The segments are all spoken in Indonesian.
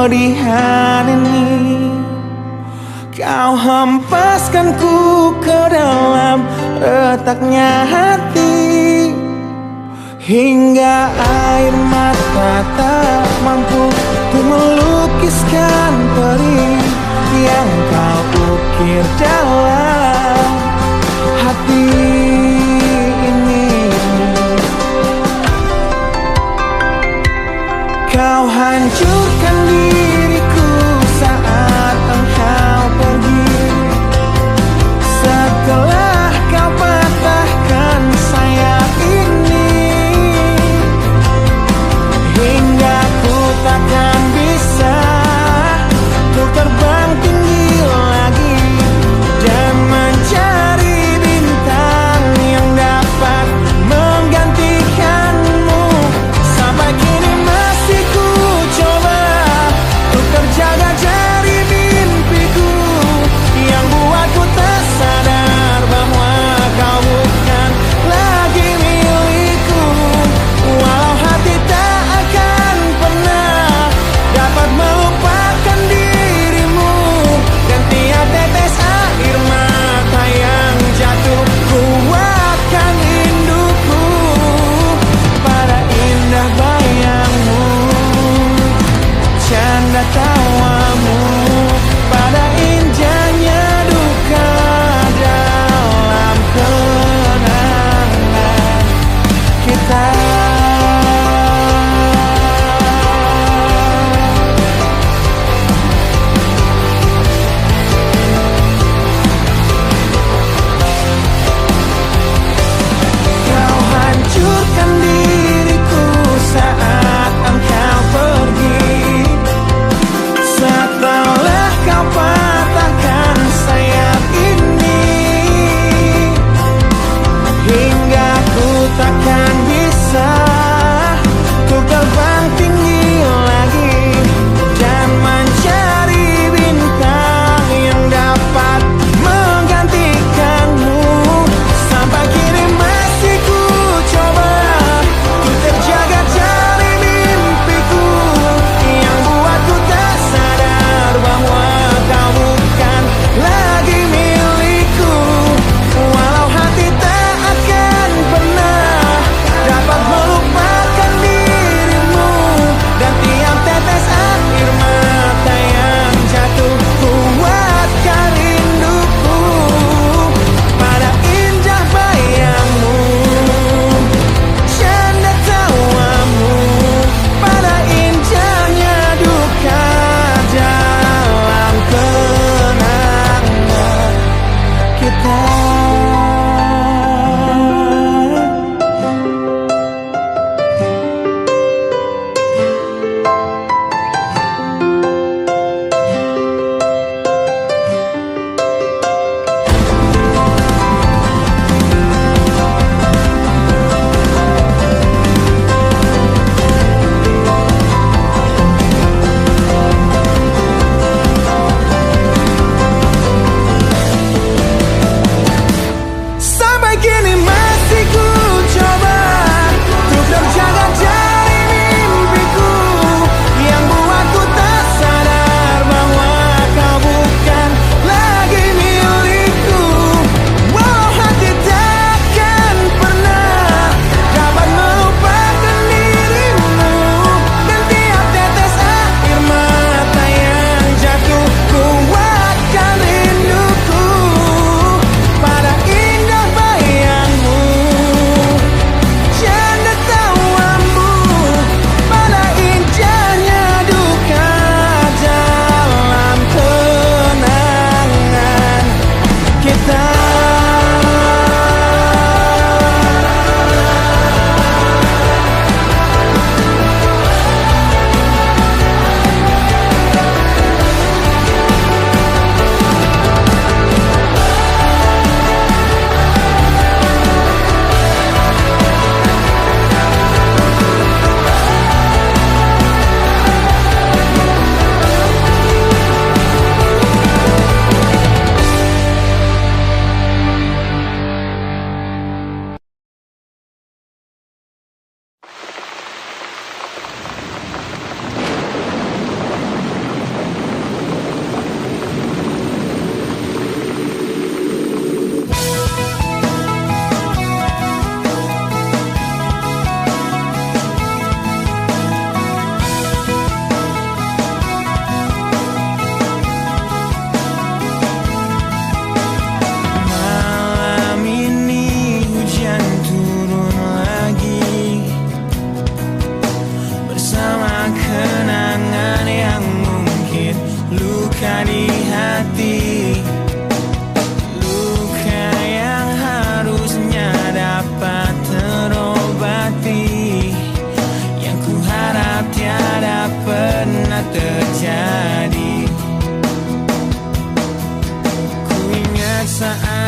kesedihan ini. Kau hempaskanku ke dalam retaknya hati, hingga air mata tak mampu untuk melukiskan perih yang kau ukir dalam hati ini. Kau hancurkan diriku saat engkau pergi, setelah kau patahkan sayap ini, hingga ku takkan bisa untuk terbang tinggi lagi dan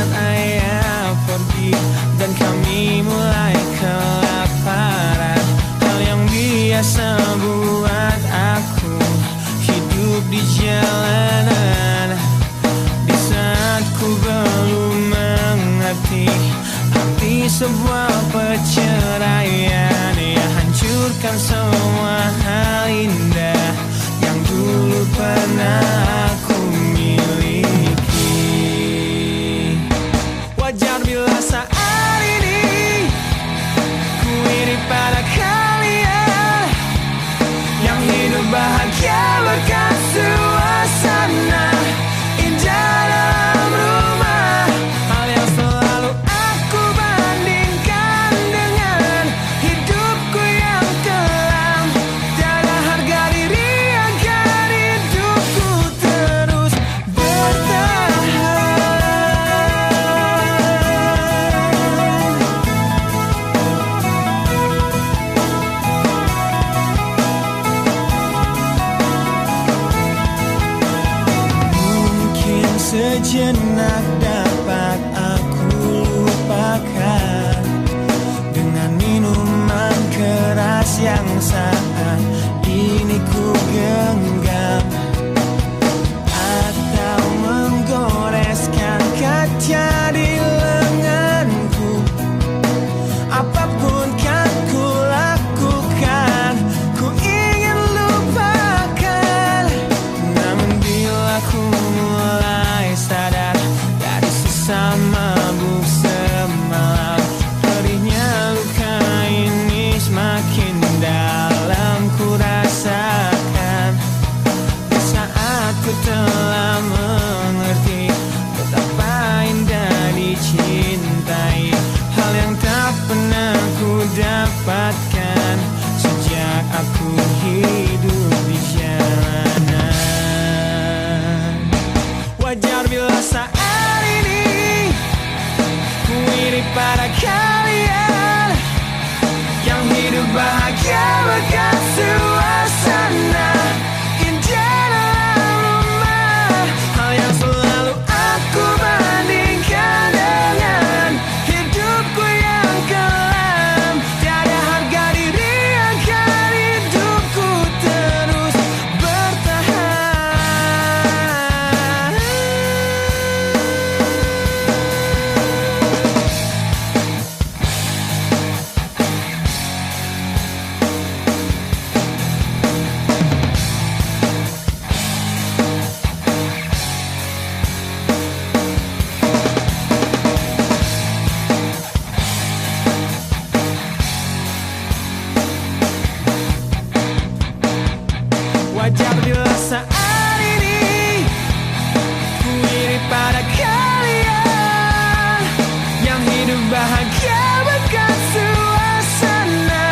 saat ayah pergi dan kami mulai kelaparan. Hal yang biasa buat aku hidup di jalanan. Di saat ku belum mengerti arti sebuah perceraian yang hancurkan semua hal indah yang dulu pernah aku miliki. Wajar bila saat ini ku iri pada kalian yang hidup bahagia berkat suasana indah dalam rumah. Hal yang selalu aku bandingkan dengan hidupku yang kelam. Tiada harga diri agar hidupku terus bertahan. Mungkin sejenak dapat aku lupakan dengan minuman keras yang saat ini ku genggam, atau menggoreskan kaca di lenganku. Apapun kan ku lakukan, ku ingin lupakan. Namun bila ku mulai sadar dari sisa mabuk semalam, perihnya luka ini semakin dalam ku rasakan. Di saat ku telah mengerti betapa indah dicintai, hal yang tak pernah ku dapatkan sejak aku hidup di jalanan. Wajar bila saat ini ku iri pada kalian yang hidup bahagia berkat suasana indah dalam rumah. Hal yang selalu aku bandingkan dengan hidupku yang kelam. Tiada harga diri agar hidupku terus bertahan. Wajar bila saat ini ku iri pada kalian yang hidup bahagia berkat suasana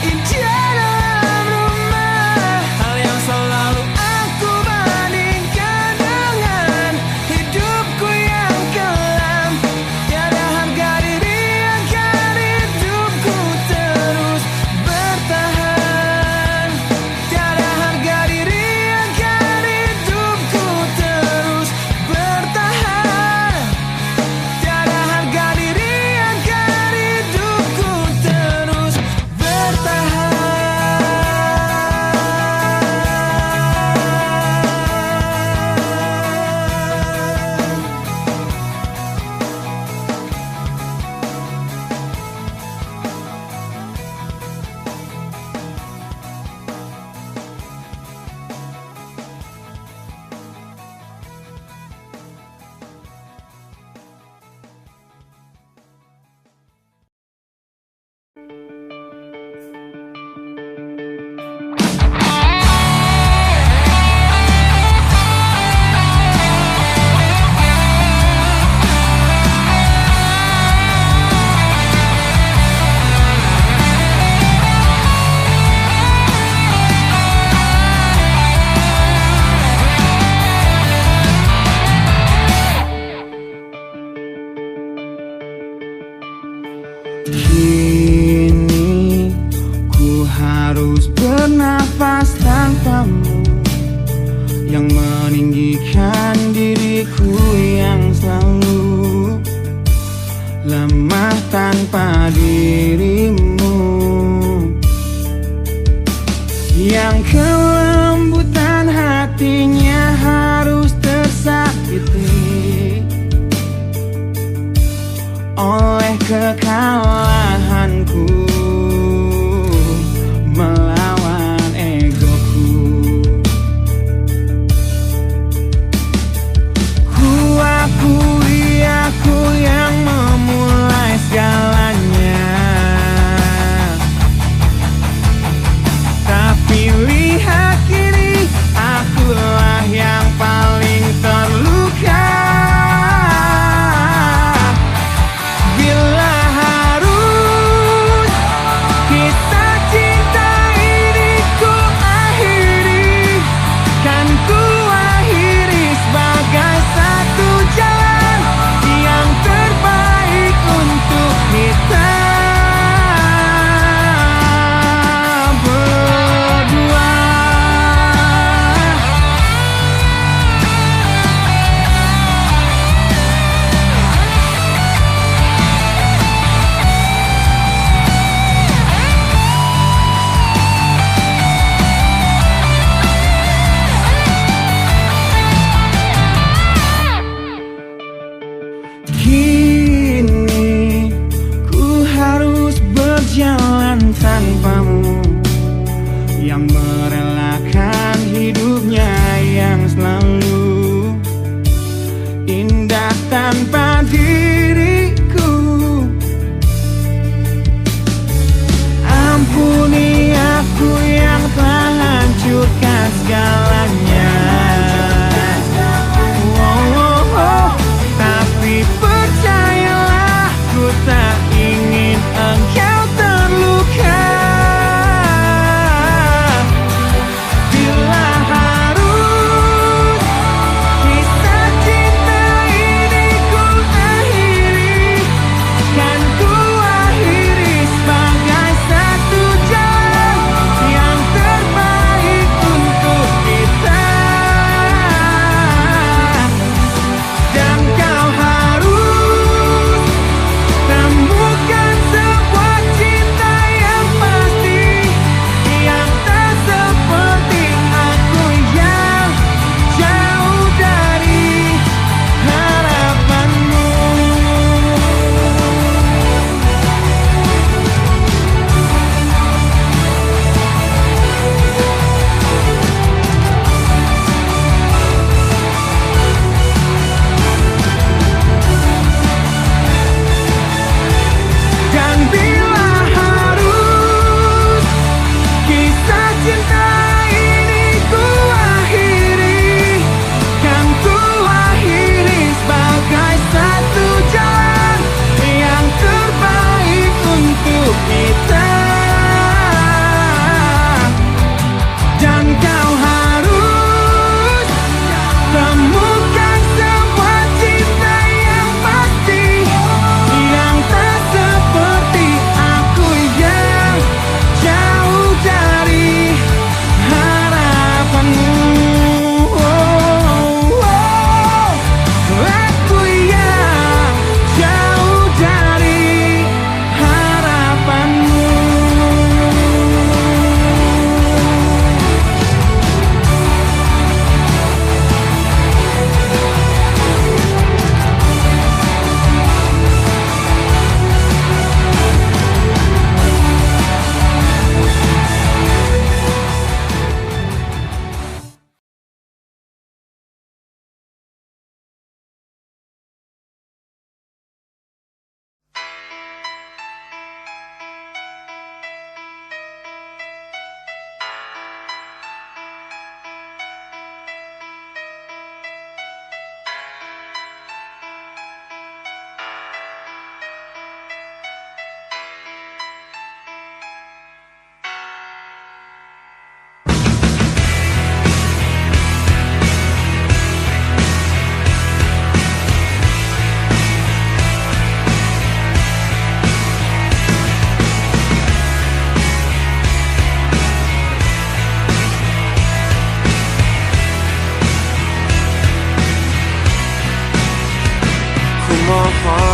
indah dalam rumah. Hal yang selalu aku bandingkan dengan hidupku yang kelam. Tiada harga diri agar hidupku terus bertahan. Tiada harga diri agar hidupku terus bertahan. Tiada harga diri agar hidupku terus bertahan. Kini ku harus bernafas tanpamu yang meninggikan diriku yang selalu tanpa dirimu, yang kelembutan hatinya harus tersakiti oleh kekalahanku melawan egoku. Ku akui aku yang memulai segalanya, tapi lihat kini akulah yang paling terluka. Bila harus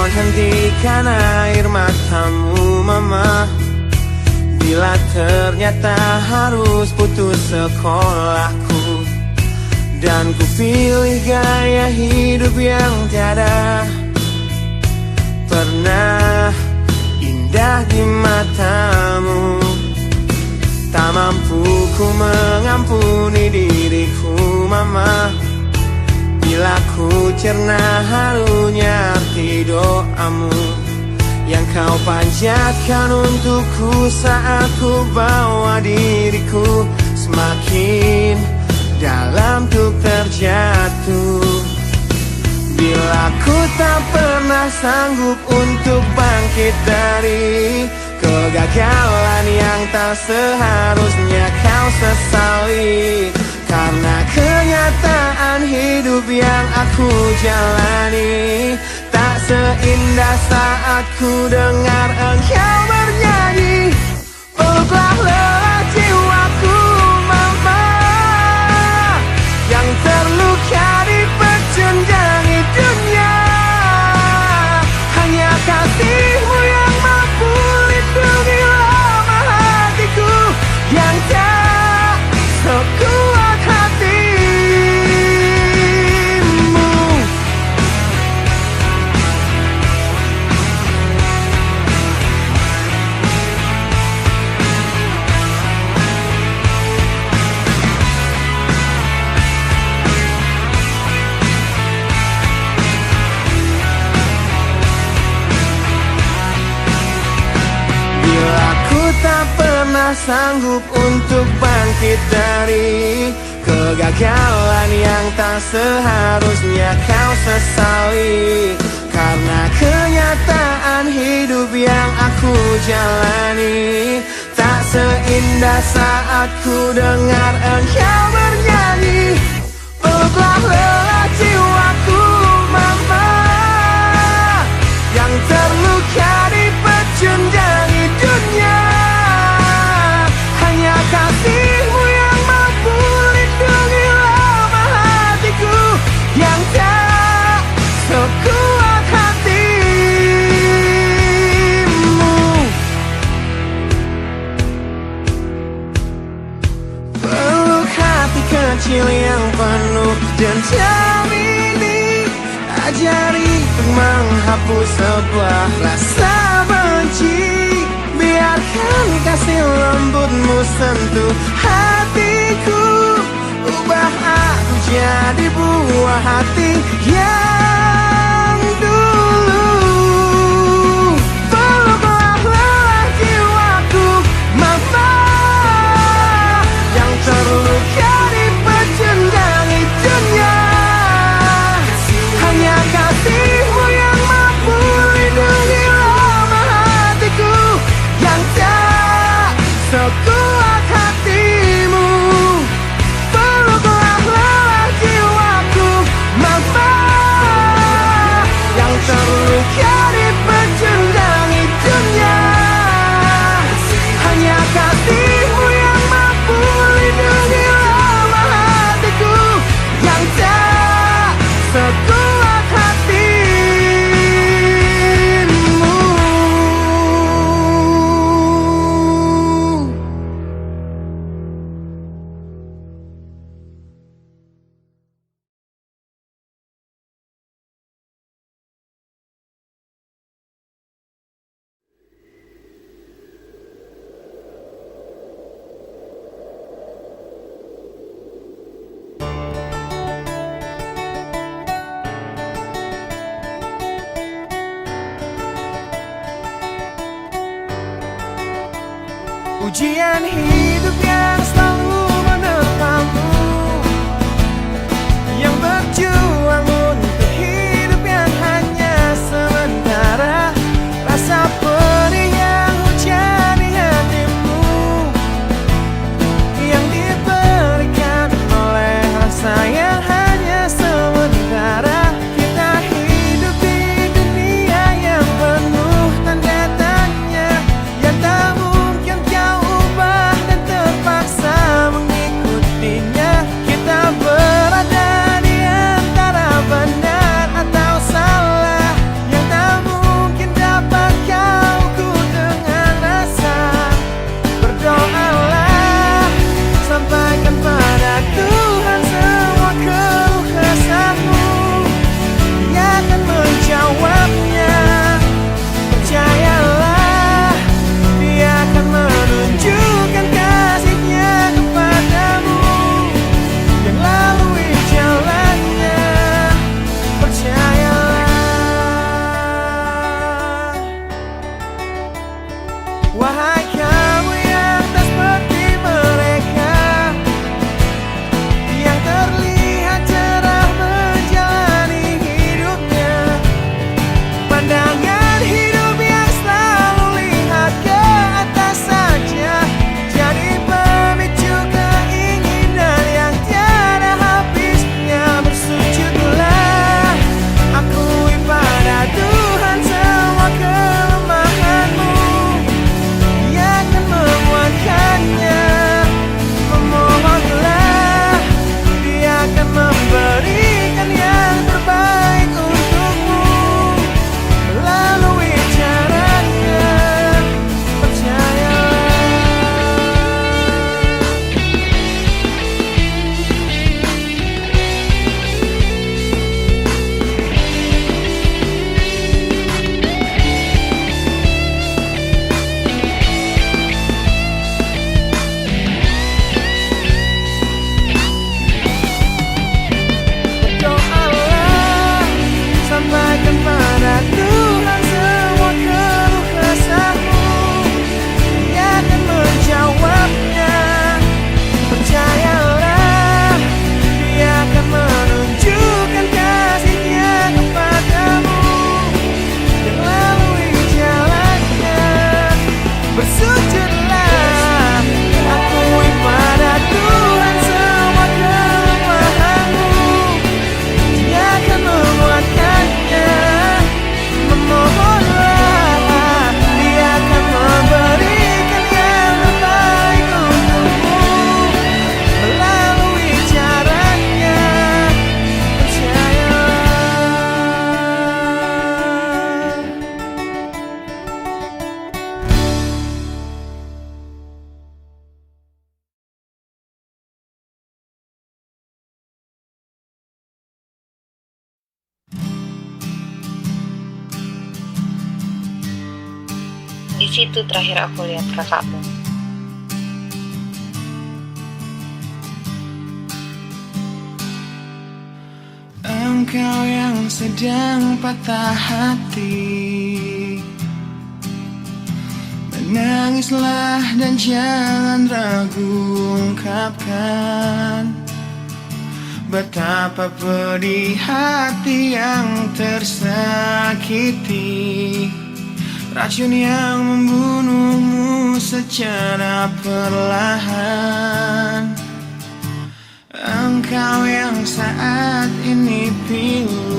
Mohon hentikan air matamu mama, bila ternyata harus putus sekolahku, dan ku pilih gaya hidup yang tiada pernah indah di matamu. Tak mampu ku mengampuni diriku mama, bila ku cerna harunya arti doamu yang kau panjatkan untukku saat ku bawa diriku semakin dalam untuk terjatuh. Bila ku tak pernah sanggup untuk bangkit dari kegagalan yang tak seharusnya kau sesali, karena kenyataan hidup yang aku jalani tak seindah saat ku dengar engkau bernyanyi. Peluklah lelah jiwaku mama, yang terluka di pecundangi dunia. Hanya kasihmu yang mampu lindungi lemah hatiku yang tak sekuat hatimu. Bila ku tak pernah sanggup untuk bangkit dari kegagalan yang tak seharusnya kau sesali, karena kenyataan hidup yang aku jalani tak seindah saat ku dengar engkau bernyanyi. Peluklah lelah jiwaku mama, yang terluka di pecundangi dunia. Hanya kasihmu yang mampu lindungi lemah hatiku yang tak sekuat hatimu. Peluk hati kecil yang penuh dendam ini, ajari untuk menghapus sebuah rasa benci. Biarkan kasih lembutmu sentuh hatiku, ubah aku jadi buah hati yang dulu. Peluklah lelah jiwaku mama, yang terluka di pecundangi dunia. Hanya kasihmu yang mampu lindungi lemah hatiku yang tak sekuat hatimu. Peluklah lelah jiwaku mama, yang terluka di pecundangi dunia. Hanya kasihmu yang mampu lindungi lemah hatiku yang tak sekuat hatimu. Ujian hidup yang selalu menerpamu, yang berjuang untuk hidup yang hanya sementara. Rasa perih yang hujani hatimu, yang diberikan oleh rasa yang hanya sementara. Kita hidup di dunia yang penuh tanda tanya, yang tak mungkin kau ubah dan di situ terakhir aku lihat kakakmu. Engkau yang sedang patah hati, menangislah dan jangan ragu ungkapkan betapa pedih hati yang tersakiti, racun yang membunuhmu secara perlahan. Engkau yang saat ini pilu,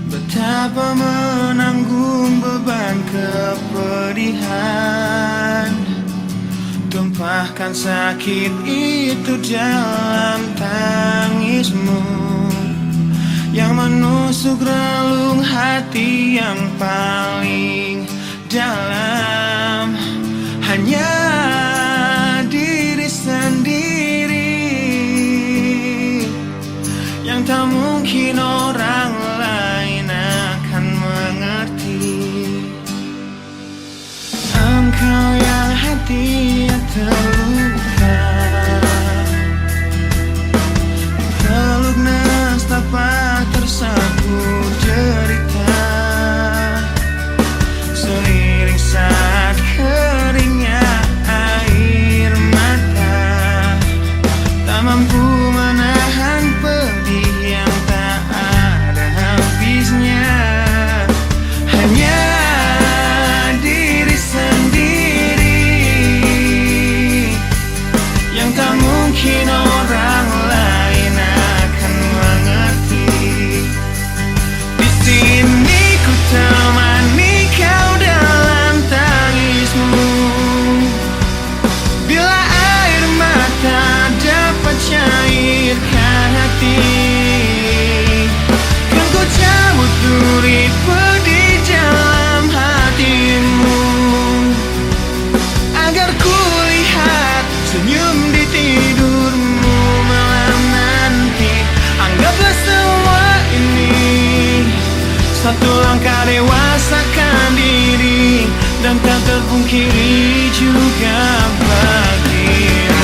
betapa menanggung beban kepedihan, tumpahkan sakit itu dalam tangismu yang menusuk relung hati yang paling dalam. Hanya diri sendiri yang tak mungkin orang lain akan mengerti. Engkau yang hatinya terluka, peluk nestapa tersapu derita, seiring saat keringnya air mata, tak mampu menahan pedih yang tak ada habisnya. Hanya diri sendiri yang tak mungkin orang lain akan mengerti. Di sini ku temani kau dalam tangismu, bila air mata dapat cairkan hati, kan ku cabut duri pedih dalam hatimu, agar ku lihat senyum di tidurmu malam nanti. Anggaplah semua ini satu langkah dewasakan diri, dan tak terpungkiri juga bagimu.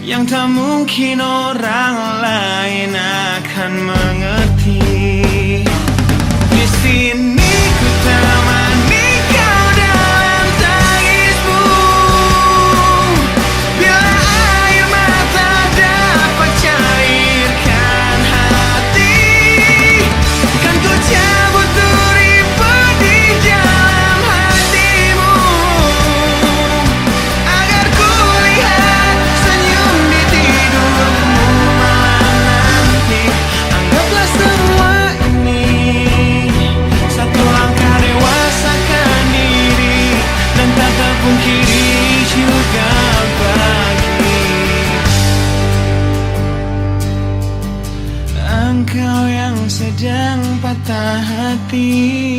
Yang tak mungkin orang lain akan mengerti. Di sini ku temani kau dalam tangismu, bila air mata dapat cairkan hati, kan ku cabut duri pedih dalam hatimu, agar ku lihat senyum di tidurmu malam nanti. Anggaplah semua ini satu langkah dewasakan diri, dan tak terpungkiri juga bagi engkau yang sedang patah hati.